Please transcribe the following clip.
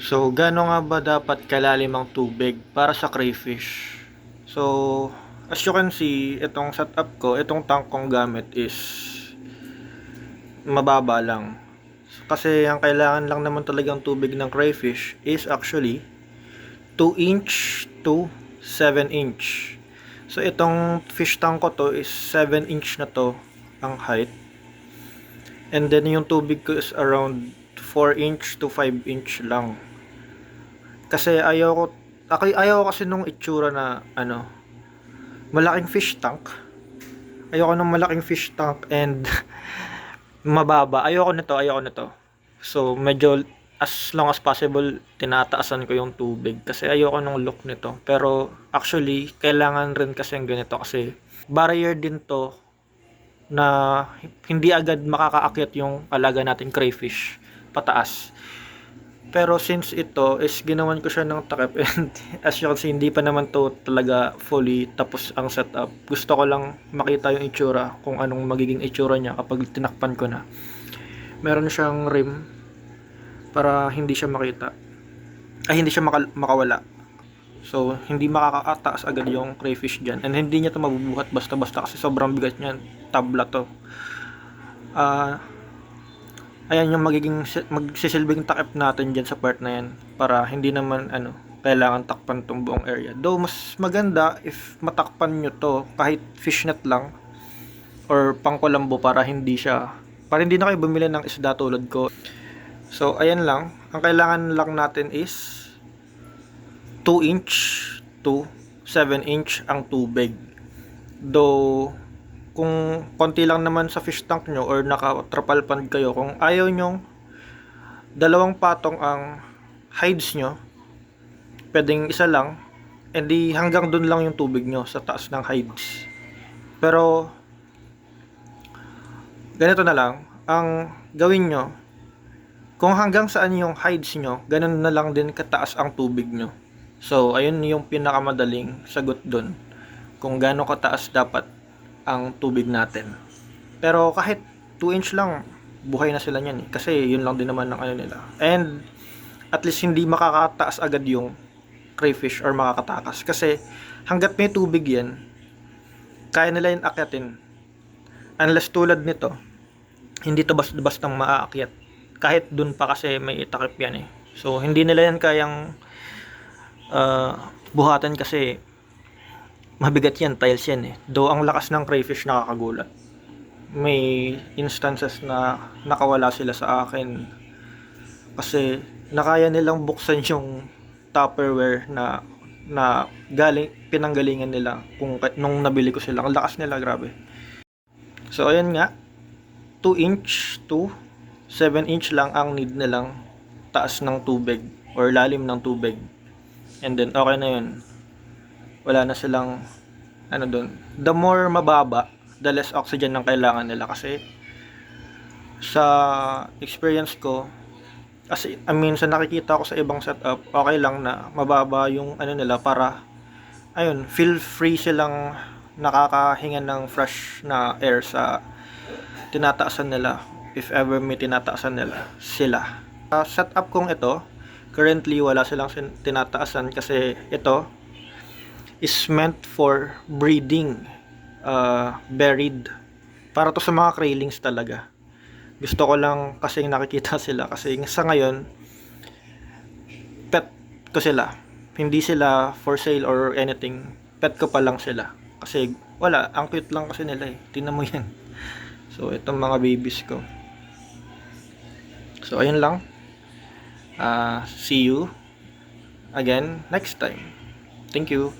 So, gaano nga ba dapat kalalim ang tubig para sa crayfish? So, as you can see, itong setup ko, itong tank kong gamit is mababa lang. Kasi ang kailangan lang naman talagang tubig ng crayfish is actually 2 inch to 7 inch. So, itong fish tank ko to is 7 inch na to ang height. And then yung tubig ko is around 4 inch to 5 inch lang. Kasi ayaw ko kasi nung itsura na malaking fish tank. Ayoko ng malaking fish tank and mababa. Ayoko nito. So medyo as long as possible tinataasan ko yung tubig kasi ayoko ng look nito. Pero actually kailangan rin kasi ng ganito kasi barrier din to na hindi agad makakaakyat yung alaga nating crayfish pataas. Pero since ito is ginawan ko siya ng takip and as you can see hindi pa naman to talaga fully tapos ang setup. Gusto ko lang makita yung itsura kung anong magiging itsura niya kapag tinakpan ko na. Meron siyang rim para hindi siya makita. Hindi siya makawala. So, hindi makakataas agad yung crayfish dyan. And hindi niya to mabubuhat basta-basta kasi sobrang bigat niyan. Tabla to. Ayan yung magsisilbing takip natin dyan sa part na yan. Para hindi naman kailangan takpan tong buong area. Though mas maganda if matakpan nyo to kahit fishnet lang or pangkulambo para hindi na kayo bumili ng isda tulad ko. So, ayan lang. Ang kailangan lang natin is 2 inch to 7 inch ang tubig. Though, kung konti lang naman sa fish tank nyo or naka-trapal pond kayo, kung ayaw nyo 2 patong ang hides nyo, pwedeng isa lang, edi hanggang dun lang yung tubig nyo sa taas ng hides. Pero, ganito na lang, ang gawin nyo, kung hanggang saan yung hides nyo, ganun na lang din kataas ang tubig nyo. So, ayun yung pinakamadaling sagot dun. Kung gaano kataas dapat ang tubig natin. Pero kahit 2 inch lang, buhay na sila niyan eh. Kasi yun lang din naman ng nila. And, at least hindi makakataas agad yung crayfish or makakatakas. Kasi, hanggat may tubig yan, kaya nila yung akyatin. Unless tulad nito, hindi to basta-bastang maaakyat. Kahit dun pa kasi may itakip yan eh. So, hindi nila yan kayang buhatan kasi mabigat yan, tiles yan eh. Though ang lakas ng crayfish nakakagulat. May instances na nakawala sila sa akin kasi nakaya nilang buksan yung Tupperware na pinanggalingan nila nung nabili ko sila. Ang lakas nila, grabe. So ayan nga, 2 inch to 7 inch lang ang need nilang taas ng tubig or lalim ng tubig. And then okay na yun. Wala na silang doon. The more mababa, the less oxygen ang kailangan nila kasi sa experience ko kasi sa nakikita ko sa ibang setup, okay lang na mababa yung nila para feel free silang nakakahinga ng fresh na air sa tinataasan nila if ever may tinataasan nila sila. Setup kong ito currently wala silang tinataasan kasi ito is meant for breeding, buried. Para to sa mga craylings talaga. Gusto ko lang kasi nakikita sila kasi sa ngayon pet ko sila. Hindi sila for sale or anything. Pet ko pa lang sila. Kasi wala, ang cute lang kasi nila eh. Tingnan mo yan. So itong mga babies ko. So ayun lang. See you again next time. Thank you.